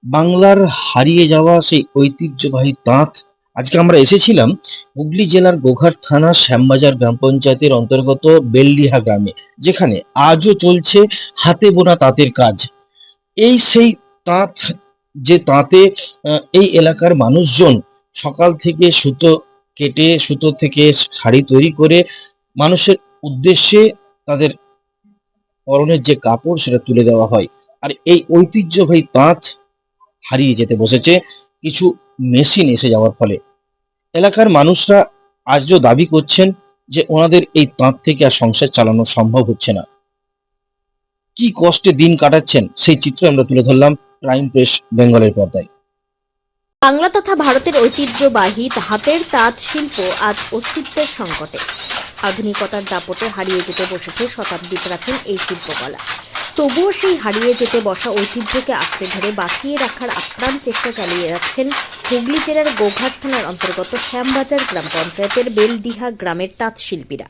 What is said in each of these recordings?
বাংলার হারিয়ে যাওয়া সেই ঐতিহ্যবাহী তাঁত। আজকে আমরা এসেছিলাম হুগলি জেলার গোঘাট থানার শ্যামবাজার গ্রাম পঞ্চায়েতের অন্তর্গত বেলডিহা গ্রামে, যেখানে আজও চলছে হাতে বোনা তাঁতের কাজ। এই সেই তাঁত, যে তাঁতে এই এলাকার মানুষজন সকাল থেকে সুতো কেটে, সুতো থেকে শাড়ি তৈরি করে মানুষের উদ্দেশ্যে তাদের পরনের যে কাপড় সেটা তুলে দেওয়া হয়। আর এই ঐতিহ্যবাহী তাঁত হারিয়ে যেতে বসেছে কিছু মেশিন এসে যাওয়ার ফলে। এলাকার মানুষরা আজও দাবি করছেন যে ওনাদের এই তাঁত থেকে আর সংসার চালানো সম্ভব হচ্ছে না। কি কষ্টে দিন কাটাচ্ছেন সেই চিত্র আমরা তুলে ধরলাম প্রাইম প্রেস বেঙ্গলের পর্দায়। বাংলা তথা ভারতের ঐতিহ্যবাহী হাতের তাঁত শিল্প আজ অস্তিত্বের সংকটে। আধুনিকতার দাপটে হারিয়ে যেতে বসেছে শতাব্দী প্রাচীন এই শিল্পকলা। তবুও সেই হারিয়ে যেতে বসা ঐতিহ্যকে আঁকড়ে ধরে বাঁচিয়ে রাখার আপ্রাণ চেষ্টা চালিয়ে যাচ্ছেন হুগলি জেলার গোঘাট থানার অন্তর্গত শ্যামবাজার গ্রাম পঞ্চায়েতের বেলডিহা গ্রামের তাঁত শিল্পীরা।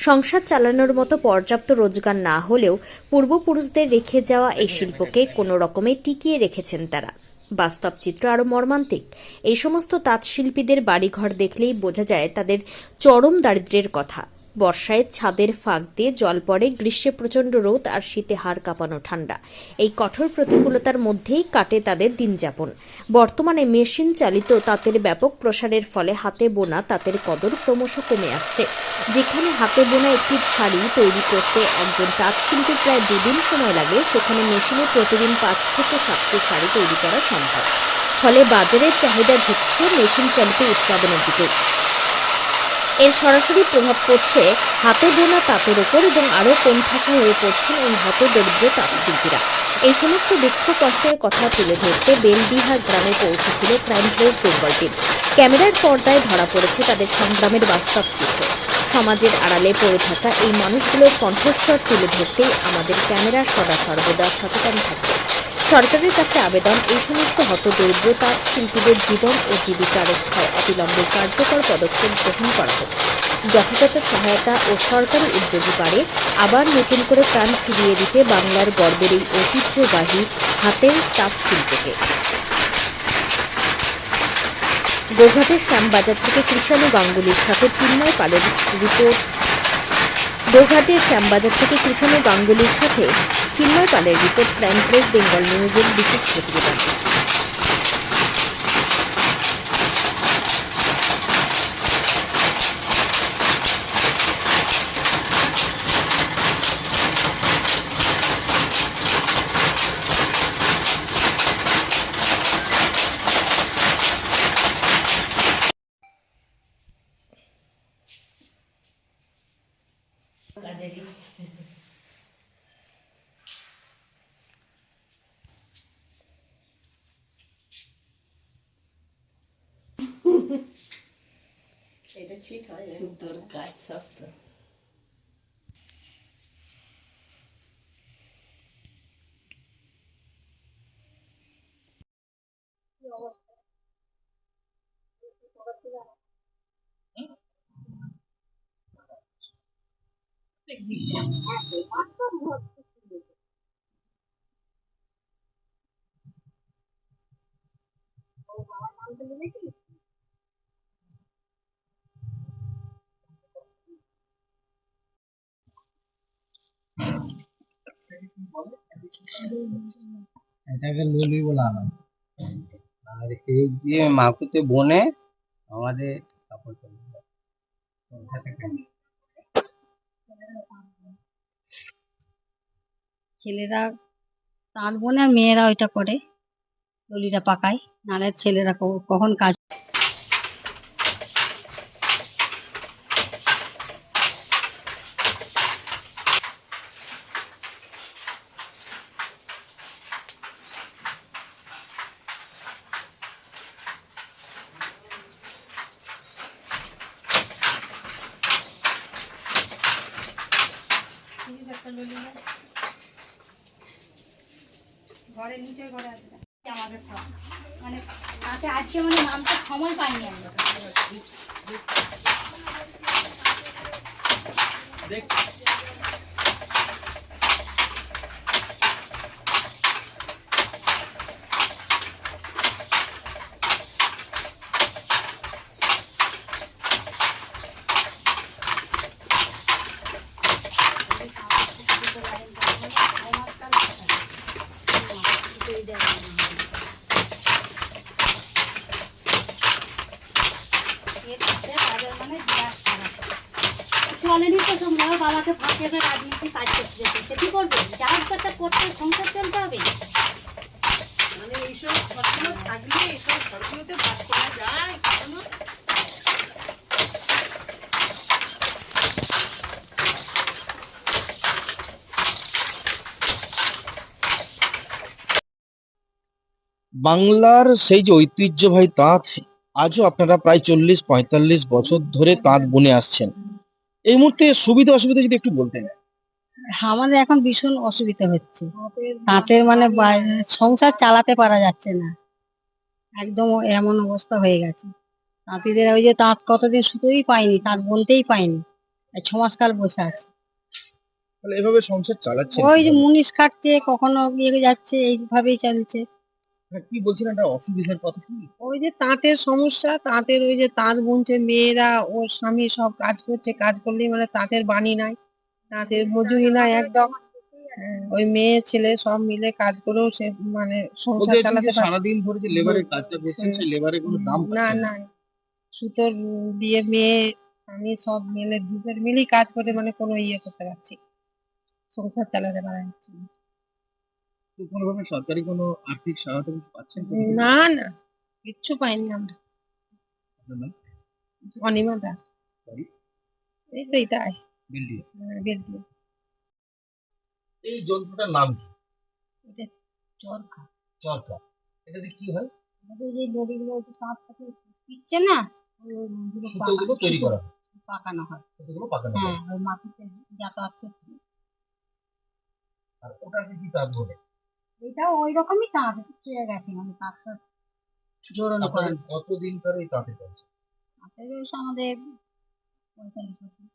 সংসার চালানোর মতো পর্যাপ্ত রোজগার না হলেও পূর্বপুরুষদের রেখে যাওয়া এই শিল্পকে কোনো রকমে টিকিয়ে রেখেছেন তারা। বাস্তব চিত্র আরও মর্মান্তিক। এই সমস্ত তাঁত শিল্পীদের বাড়িঘর দেখলেই বোঝা যায় তাদের চরম দারিদ্র্যের কথা। বর্ষায় ছাদের ফাঁক দিয়ে জল পড়ে, গ্রীষ্মে প্রচণ্ড রোদ আর শীতে হাড় কাঁপানো ঠান্ডা। এই কঠোর প্রতিকূলতার মধ্যেই কাটে তাদের দিনযাপন। বর্তমানে মেশিন চালিত তাঁতের ব্যাপক প্রসারের ফলে হাতে বোনা তাঁতের কদর ক্রমশ কমে আসছে। যেখানে হাতে বোনা একটি শাড়ি তৈরি করতে একজন তাঁত শিল্পীর প্রায় 2 দিন সময় লাগে, সেখানে মেশিনে প্রতিদিন 5 থেকে 7টি শাড়ি তৈরি করা সম্ভব। ফলে বাজারের চাহিদা ঝুঁকছে মেশিন চালিত উৎপাদনের দিকে। এর সরাসরি প্রভাব পড়ছে হাতে বোনা তাঁতের ওপর এবং আরও কোণঠাসা হয়ে পড়ছেন এই হতদরিদ্র তাঁত শিল্পীরা। এই সমস্ত দুঃখ কষ্টের কথা তুলে ধরতে বেলডিহা গ্রামে পৌঁছেছিল ক্রাইম প্রেস বেঙ্গল টিম। ক্যামেরার পর্দায় ধরা পড়েছে তাদের সংগ্রামের বাস্তব চিত্র। সমাজের আড়ালে পড়ে থাকা এই মানুষগুলোর কণ্ঠস্বর তুলে ধরতেই আমাদের ক্যামেরা সদা সর্বদা সচেতন থাকবে। সরকারের কাছে আবেদন, এই সমস্ত হতদরিদ্র তাঁত শিল্পীদের জীবন ও জীবিকা রক্ষায় অবিলম্বে কার্যকর পদক্ষেপ গ্রহণ করা হোক। যথাযথ সহায়তা ও সরকারি উদ্যোগী পারে আবার নতুন করে প্রাণ ফিরিয়ে দিতে বাংলার গর্বের এই ঐতিহ্যবাহী হাতের তাঁত শিল্পকে। গোঘাটের শ্যামবাজার থেকে কৃষাণু গাঙ্গুলির সাথে চিন্ময় পালের রিপোর্ট। গোঘাটের শ্যামবাজার থেকে কৃষাণু গাঙ্গুলির সাথে চিন্ময় পালের রিপোর্ট, প্রাইম প্রেস বেঙ্গল নিউজের বিশেষ প্রতিবেদন। এটা ঠিক হয় সুন্দর কাজ সব তো। এটাকে লুলি বলা হয়। আর এই দিয়ে মাকুতে বনে আমাদের কাপড় তৈরি হয়। ছেলেরা তাঁত বোনে আর মেয়েরা ওইটা করে, দড়িটা পাকায়, নাহলে ছেলেরা কখন কাজ। ঘরে নিচে ঘরে আছে আমাদের সব মানে তাতে আজকে মানে নামতে সময় পাইনি আমরা। চলেনি তো তোমরা বাবাকে ফাঁকে রাজনীতি কাজ করতে যেতে সে কি করবে? যার তো একটা করতে সংসার চলতে হবে। মানে এইসব ঘটনা থাকলে এইসব ঘটনাতে বাদ করা যায় কখনো? বাংলার সেই যে ঐতিহ্যবাহী তাঁত, আজও আপনারা প্রায় 40-45 বছর ধরে তাঁত বুনে আসছেন। এই মুহূর্তে সুবিধা অসুবিধা যদি একটু বলতেন। আমাদের এখন ভীষণ অসুবিধা হচ্ছে, তাঁতের মানে সংসার চালাতে পারা যাচ্ছে না, একদম এমন অবস্থা হয়ে গেছে। তাঁতিদের ওই যে তাঁত কতদিন সুতোই পাইনি, তাঁত বুনতেই পাইনি, 6 মাস কাল বসে আছে। তাহলে এভাবে সংসার চালাচ্ছেন ওই যে কিভাবে? মুনিশ খাটছে, কখনো ইয়ে যাচ্ছে, এইভাবেই চলছে। হ্যাঁ, কি বলছিলেন একটা অসুবিধার কথা কি? ওই যে তাঁতের সমস্যা, তাঁতের ওই যে তাঁত বুনছে মেয়েরা, ওর স্বামী সব কাজ করছে, কাজ করলেই মানে তাঁতের বাণী নাই, তাঁতের মজুরি নাই একদম। ওই মেয়ে ছেলে সব মিলে কাজ করেও সে মানে সংসার বলতে চাইছেন চালাতে যে পারে সারাদিন ধরে যে লেবারের কাজটা করছেন সেই লেবারের কোনো দাম না। পাচ্ছেন না, সুতোর দিয়ে মেয়ে স্বামী সব মিলে দুজন মিলেই কাজ করে, মানে কোনো ইয়ে করতে পারছি না, সংসার চালাতে পারা যাচ্ছে না। তো কোনোভাবে সরকারি কোনো আর্থিক সহায়তা কিছু পাচ্ছেন কি? না না, কিচ্ছু পাইনি আমরা। আপনার নাম? অনিমা দাস। বাড়ি? এই তো এটাই বেলডিয়া। বেলদিয়া। এই যন্ত্রটার নাম কি? এটা চরকা। চরকা। এটাতে কি হয়? আমাদের যে দড়িগুলো ওই যে তাঁত থেকে পিচ্ছে না, ওইগুলো সুতোগুলো তৈরি করা হয়, পাকানো হয়। সুতোগুলো পাকানো হয়। হ্যাঁ, ওই মাটিতে যাতায়াত করছে। আর ওটাকে কি তাঁত বলে? এটাও ওই রকমই তাঁত, একটু চুয়ে গেছে, মানে তাঁতটা জোড়ন করা। আপনাদের কতদিন ধরে এই তাঁতে চলছে? তাঁতের বয়স আমাদের 45 বছর।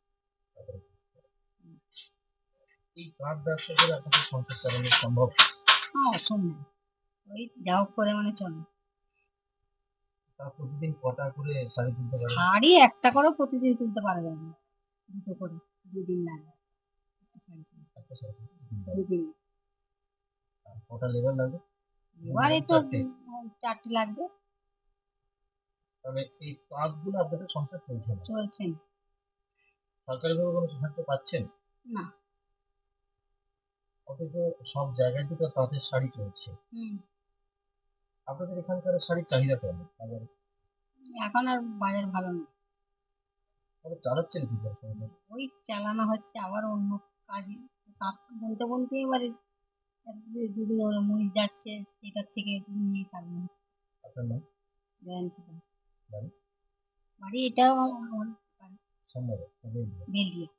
এই তাঁত ব্যবসা করে আপনাদের সংসার চালানো সম্ভব? হ্যাঁ, অসম্ভব। ওই যা হোক করে মানে চলে। তা প্রতিদিন কটা করে শাড়ি তুলতে পারে? শাড়ি একটা করেও প্রতিদিন তুলতে পারা যাবে না, দুটো করে, 2 দিন লাগে একটা শাড়ি তুলতে, একটা শাড়ি তুলতে? 2 দিন। আর কটা লেবার লাগে? এবারে তো চারটে? 4টে লাগবে। তাহলে এই তাঁতগুলো আপনাদের সংসার চলছে না? চলছে না। সরকারিভাবে কোনো সাহায্য পাচ্ছেন? না। অথচ সব জায়গায় তো তাঁতের শাড়ি চলছে। হুম। আপনাদের এখানকার শাড়ির চাহিদা কেমন বাজারে? এখন আর বাজার ভালো না। তাহলে চালাচ্ছেন কি করে সংসার? ওই চালানো হচ্ছে, আবার অন্য কাজ, তাঁত বুনতে বুনতে এবারে 2 দিন ওর মুনিশ যাচ্ছে, সেটার থেকে নিয়ে চালানো হচ্ছে। আপনার নাম? জয়ন্তী দাস। বাড়ি? বাড়ি এটাও আমার সামনে বেলদিয়া।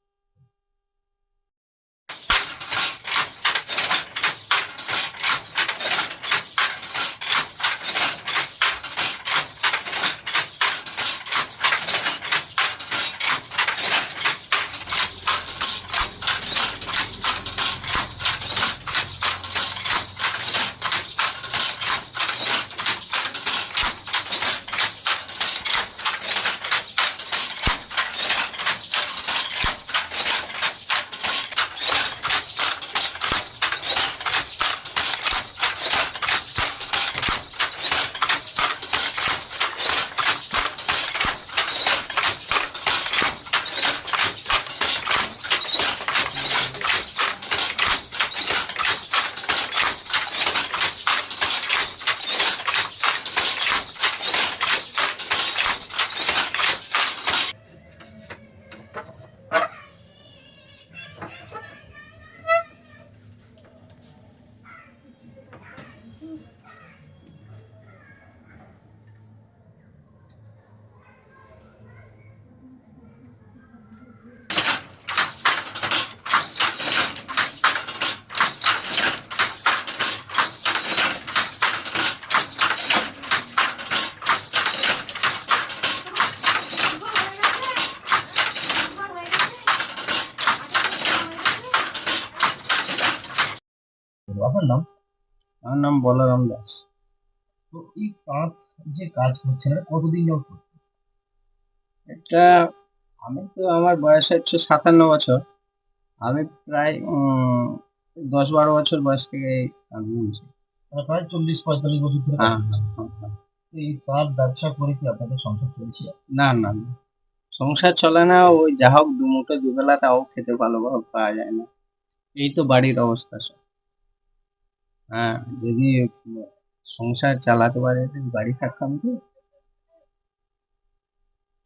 আপনার নাম? আমার নাম বলরাম দাস। তো এই তাঁত যে কাজ করছেন এটা কতদিন যাবত করছেন? এটা আমি তো, আমার বয়স হচ্ছে 57 বছর। আমি প্রায় 10-12 বছর বয়স থেকে এই কাজ বুনছি। প্রায় 40-45 বছর ধরে হ্যাঁ হ্যাঁ হ্যাঁ, হ্যাঁ। এই তাঁত ব্যবসা করে কি আপনাদের সংসার চলছে? না না না, সংসার চলে না, ওই যা হোক দুমুঠো দুবেলা তাও খেতে ভালোভাবে পাওয়া যায় না। এই তো বাড়ির অবস্থা সব। হ্যাঁ, যদি সংসার চালাতে পারে তো বাড়ি থাকতাম তো।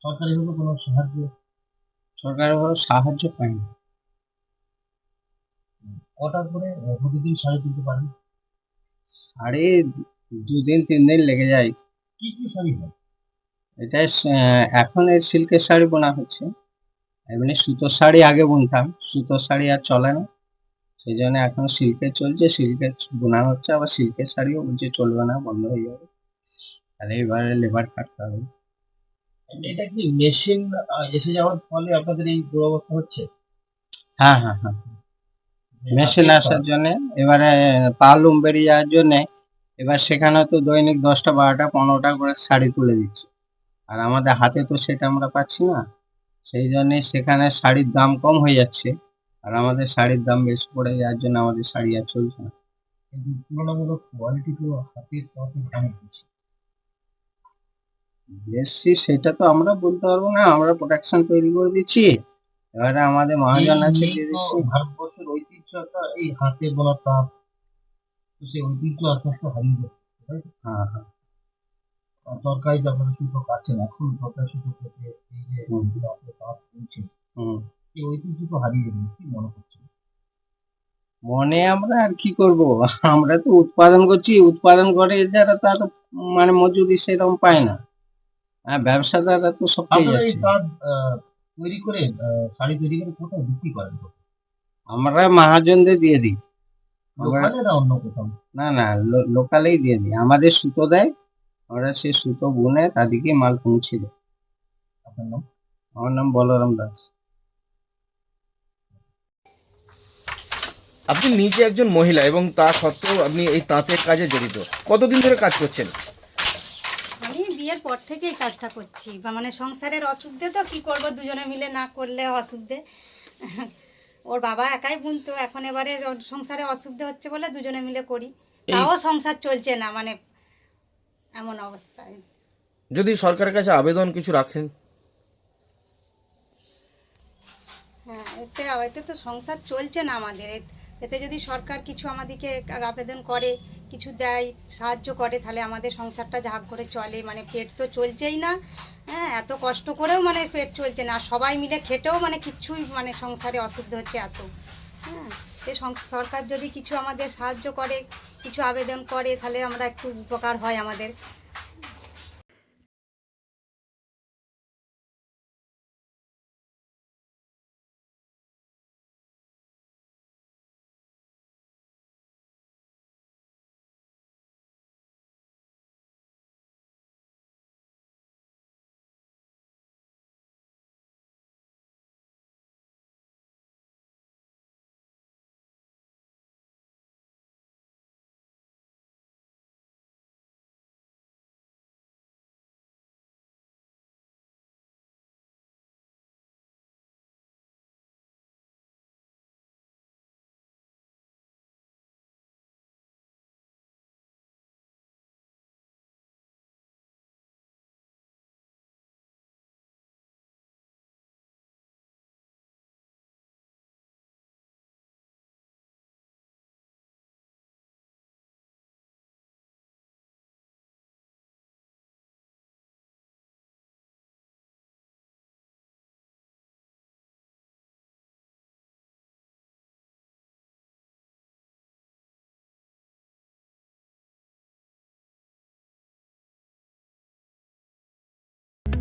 সরকারিভাবে কোনো সাহায্য? সরকারের ভাবে সাহায্য পাই না। কটা করে প্রতিদিন শাড়ি তুলতে পারেন? শাড়ি 2 দিন 3 দিন লেগে যায়। কি কি শাড়ি হয়? এটা এখন এই সিল্কের শাড়ি বোনা হচ্ছে। এমনি সুতোর শাড়ি আগে বুনতাম, সুতোর শাড়ি আর চলে না, সেই জন্য এখন সিল্কের চলছে, সিল্কের বোনা হচ্ছে। আবার সিল্কের শাড়িও বলছে চলবে না, বন্ধ হয়ে যাবে, তাহলে এবারে লেবার খাটতে হবে। এটা কি মেশিন এসে যাওয়ার ফলে আপনাদের এই দুরবস্থা হচ্ছে? হ্যাঁ হ্যাঁ হ্যাঁ, মেশিন আসার জন্য এবারে পালুম বেরিয়ে যাওয়ার জন্য এবার সেখানে তো দৈনিক 10টা 12টা 15টা করে শাড়ি তুলে দিচ্ছে, আর আমাদের হাতে তো সেটা আমরা পাচ্ছি না, সেই জন্য সেখানে শাড়ির দাম কম হয়ে যাচ্ছে, আর আমাদের শাড়ির দাম বেশি পড়ে যাওয়ার জন্য আমাদের শাড়ি আর চলছে না। কিন্তু তুলনামূলক কোয়ালিটি তো হাতের তাঁতের অনেক বেশি। বেশি সেটা তো আমরা বলতে পারবো না, আমরা প্রোডাকশন তৈরি করে দিচ্ছি, এবারে আমাদের মহাজন আছে এই দিয়ে তো দিচ্ছি। ভারতবর্ষের ঐতিহ্যটা এই হাতে বোনা তাঁত, তো সেই ঐতিহ্য আস্তে আস্তে হারিয়ে যাচ্ছে, তাই তো? হ্যাঁ হ্যাঁ। সরকারি যে আপনারা সুতো কাটছেন, এখন সরকারি সুতো কেটে এই যে হুম। আপনার তাঁত বলছেন, হুম। এই ঐতিহ্য তো হারিয়ে যাবে, কি মনে করছেন? মনে আমরা আর কি করব, আমরা তো উৎপাদন করছি, উৎপাদন করে যারা তার মানে মজুরি সেরকম পায় না, হ্যাঁ ব্যবসাদাররা তো সব পেয়ে আপনারা এই যাচ্ছে। তাঁত তৈরি করে শাড়ি তৈরি করে কোথায় বিক্রি করেন? আমরা মহাজনদের দিয়ে দিই। আমরা লোকালে না অন্য কোথাও? না না, লোকালেই দিয়ে দিই, আমাদের সুতো দেয়, আমরা সেই সুতো বুনে তাদেরকে মাল পৌঁছে দেয়। আপনার নাম? আমার নাম বলরাম দাস। আপনি নিজে একজন মহিলা এবং তা সত্ত্বেও আপনি এই তাঁতের কাজে জড়িত, কতদিন ধরে কাজ করছেন? আমি বিয়ের পর থেকে এই কাজটা করছি, বা মানে সংসারের অসুবিধে তো কি করব, দুজনে মিলে না করলে অসুবিধে। ওর বাবা একাই বুনতো, এখন এবারে ওর সংসারে অসুবিধে হচ্ছে বলে দুজনে মিলে করি, তাও সংসার চলছে না, মানে এমন অবস্থায়। যদি সরকারের কাছে আবেদন কিছু রাখেন? হ্যাঁ, এতে তো সংসার চলছে না আমাদের, এতে যদি সরকার কিছু আমাদেরকে আবেদন করে, কিছু দেয়, সাহায্য করে, তাহলে আমাদের সংসারটা ঝাঁক করে চলে, মানে পেট তো চলছেই না। হ্যাঁ, এত কষ্ট করেও মানে পেট চলছে না, আর সবাই মিলে খেটেও মানে কিচ্ছুই মানে সংসারে অসুবিধা হচ্ছে এত। হ্যাঁ, সরকার যদি কিছু আমাদের সাহায্য করে, কিছু আবেদন করে, তাহলে আমরা একটু উপকার হয় আমাদের।